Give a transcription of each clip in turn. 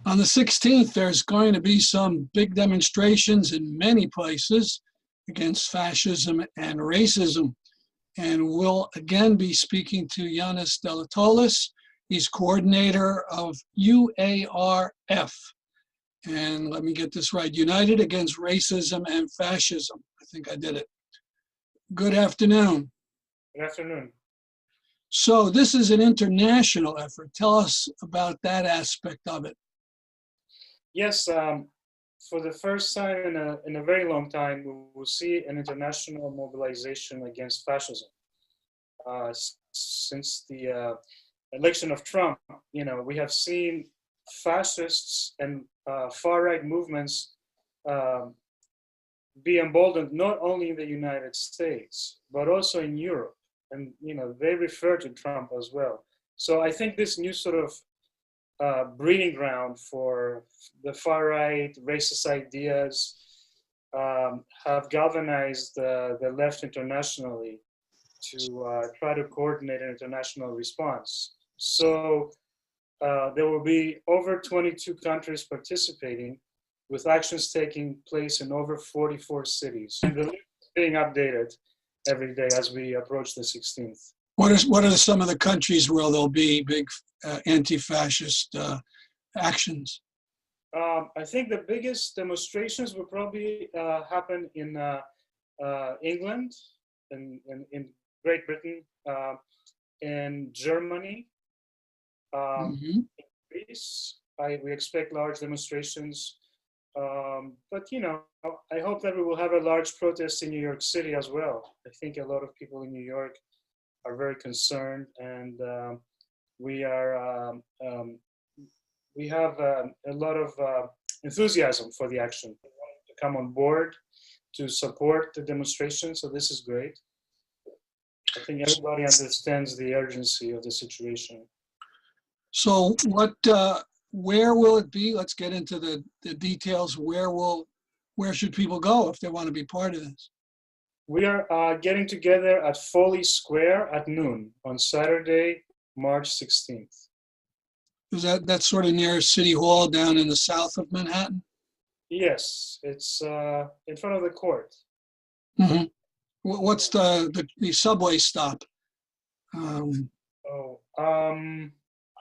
On the 16th, there's going to be some big demonstrations in many places against fascism and racism. And we'll again be speaking to Iannis Delatolas. He's coordinator of UARF. And let me get this right, United Against Racism and Fascism. I think I did it. Good afternoon. Good afternoon. So this is an international effort. Tell us about that aspect of it. Yes, for the first time in a very long time, we will see an international mobilization against fascism. Since the election of Trump, we have seen fascists and far-right movements be emboldened not only in the United States, but also in Europe. And, they refer to Trump as well. So I think this new sort of breeding ground for the far-right racist ideas have galvanized the left internationally to try to coordinate an international response. So there will be over 22 countries participating, with actions taking place in over 44 cities. And the list is being updated every day as we approach the 16th. What are some of the countries where there'll be big anti-fascist actions? I think the biggest demonstrations will probably happen in England, in Great Britain, in Germany, in Greece. We expect large demonstrations. But, I hope that we will have a large protest in New York City as well. I think a lot of people in New York are very concerned, and we have a lot of enthusiasm for the action. They want to come on board to support the demonstration, so this is great. I think everybody understands the urgency of the situation. So where will it be? Let's get into the details. Where should people go if they want to be part of this? We are getting together at Foley Square at noon on Saturday, March 16th. Is that's sort of near City Hall down in the south of Manhattan? Yes, it's in front of the court. Mm-hmm. What's the subway stop?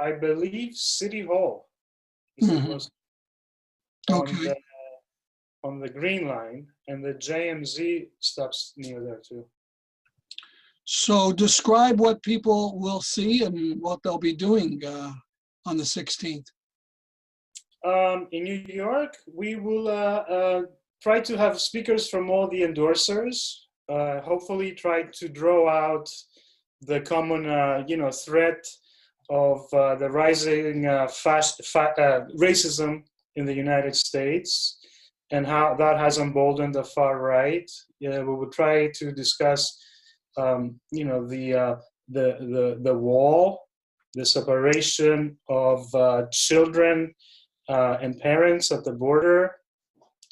I believe City Hall is the closest. Okay. On the Green Line, and the JMZ stops near there too. So describe what people will see and what they'll be doing on the 16th. In New York, we will try to have speakers from all the endorsers. Hopefully, try to draw out the common, threat of the rising racism in the United States, and how that has emboldened the far right. We will try to discuss, the wall, the separation of children and parents at the border.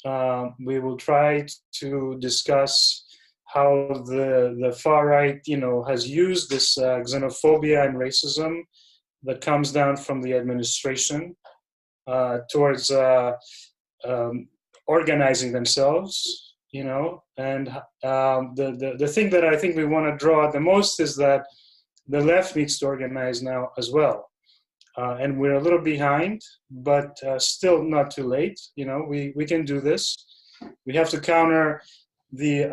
We will try to discuss how the far right, has used this xenophobia and racism that comes down from the administration towards organizing themselves, and the thing that I think we want to draw out the most is that the left needs to organize now as well. And we're a little behind, but still not too late. We can do this. We have to counter the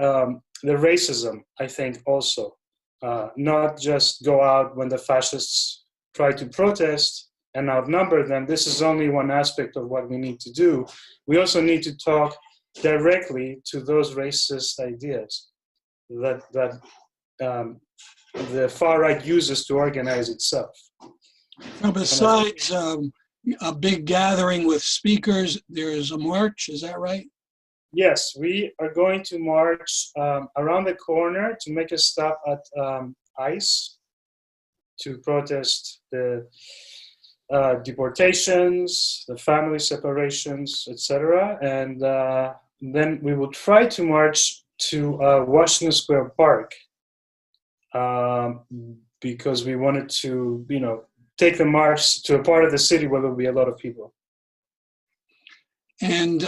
racism, I think, also. Not just go out when the fascists try to protest and outnumber them. This is only one aspect of what we need to do. We also need to talk directly to those racist ideas that the far right uses to organize itself. Now, besides a big gathering with speakers, there is a march. Is that right? Yes, we are going to march around the corner to make a stop at ICE to protest the deportations, the family separations, etc. And then we will try to march to Washington Square Park because we wanted to, take the march to a part of the city where there will be a lot of people. And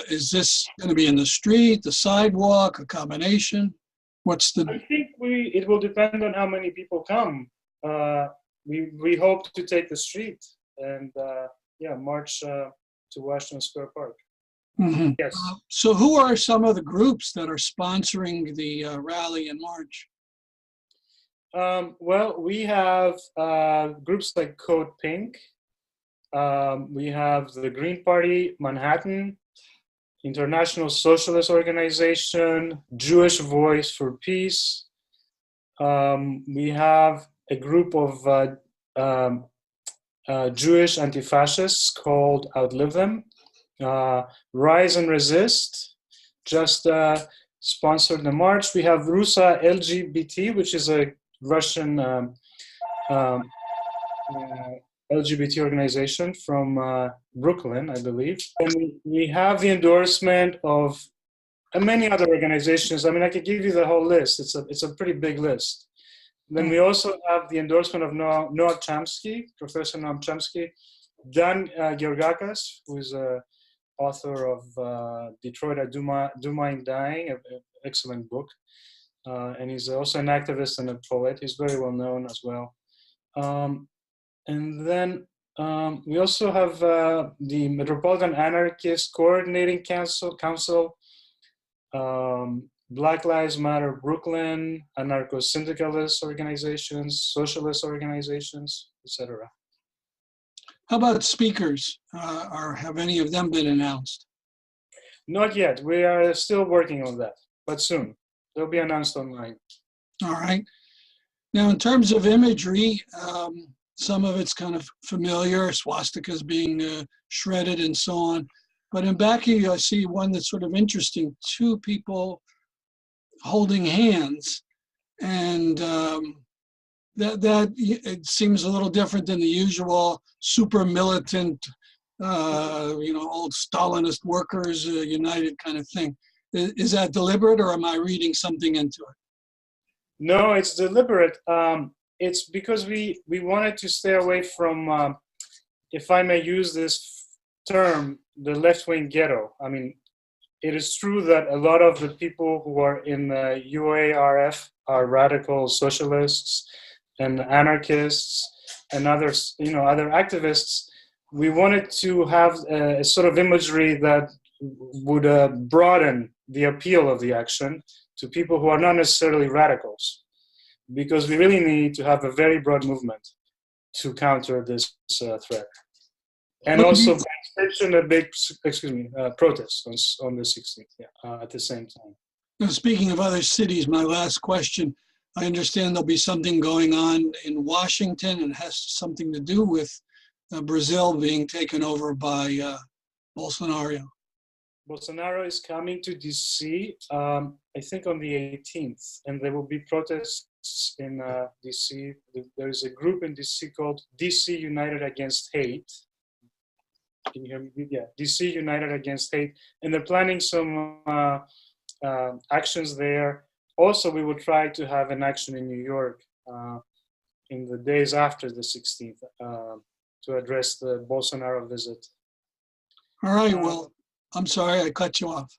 is this going to be in the street, the sidewalk, a combination? What's the... I think it will depend on how many people come. We hope to take the street and march to Washington Square Park. Mhm. Yes. So who are some of the groups that are sponsoring the rally and march? Well, we have groups like Code Pink. We have the Green Party, Manhattan, International Socialist Organization, Jewish Voice for Peace. We have a group of Jewish anti-fascists called Outlive Them. Rise and Resist just sponsored the march. We have Rusa LGBT, which is a Russian LGBT organization from Brooklyn, I believe. And we have the endorsement of many other organizations. I mean, I could give you the whole list. It's a pretty big list. Then we also have the endorsement of Noam Chomsky, Professor Noam Chomsky, Dan Georgakas, who is an author of Detroit at Duma in Dying, an excellent book. And he's also an activist and a poet. He's very well known as well. And then we also have the Metropolitan Anarchist Coordinating Council, Black Lives Matter Brooklyn, anarcho-syndicalist organizations, socialist organizations, etc. How about speakers? Have any of them been announced? Not yet. We are still working on that, but soon. They'll be announced online. All right. Now, in terms of imagery, some of it's kind of familiar, swastikas being shredded and so on. But in back of you, I see one that's sort of interesting, two people holding hands. And that it seems a little different than the usual super militant, old Stalinist workers united kind of thing. Is that deliberate, or am I reading something into it? No, it's deliberate. It's because we wanted to stay away from, if I may use this term, the left-wing ghetto. I mean, it is true that a lot of the people who are in the UARF are radical socialists and anarchists and others, other activists. We wanted to have a sort of imagery that would broaden the appeal of the action to people who are not necessarily radicals, because we really need to have a very broad movement to counter this threat. And also, by extension, a big, protest on the 16th, at the same time. Now, speaking of other cities, my last question, I understand there'll be something going on in Washington, and it has something to do with Brazil being taken over by Bolsonaro. Bolsonaro is coming to DC, I think on the 18th, and there will be protests in DC. There is a group in DC called DC United Against Hate. Can you hear me? Yeah, DC United Against Hate. And they're planning some actions there. Also, we will try to have an action in New York in the days after the 16th to address the Bolsonaro visit. All right, well, I'm sorry, I cut you off.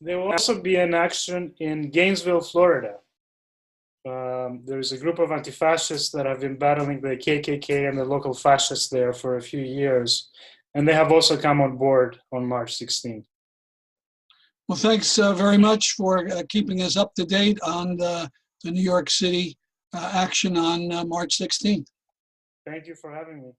There will also be an action in Gainesville, Florida. There is a group of anti-fascists that have been battling the KKK and the local fascists there for a few years. And they have also come on board on March 16th. Well, thanks very much for keeping us up to date on the New York City action on March 16th. Thank you for having me.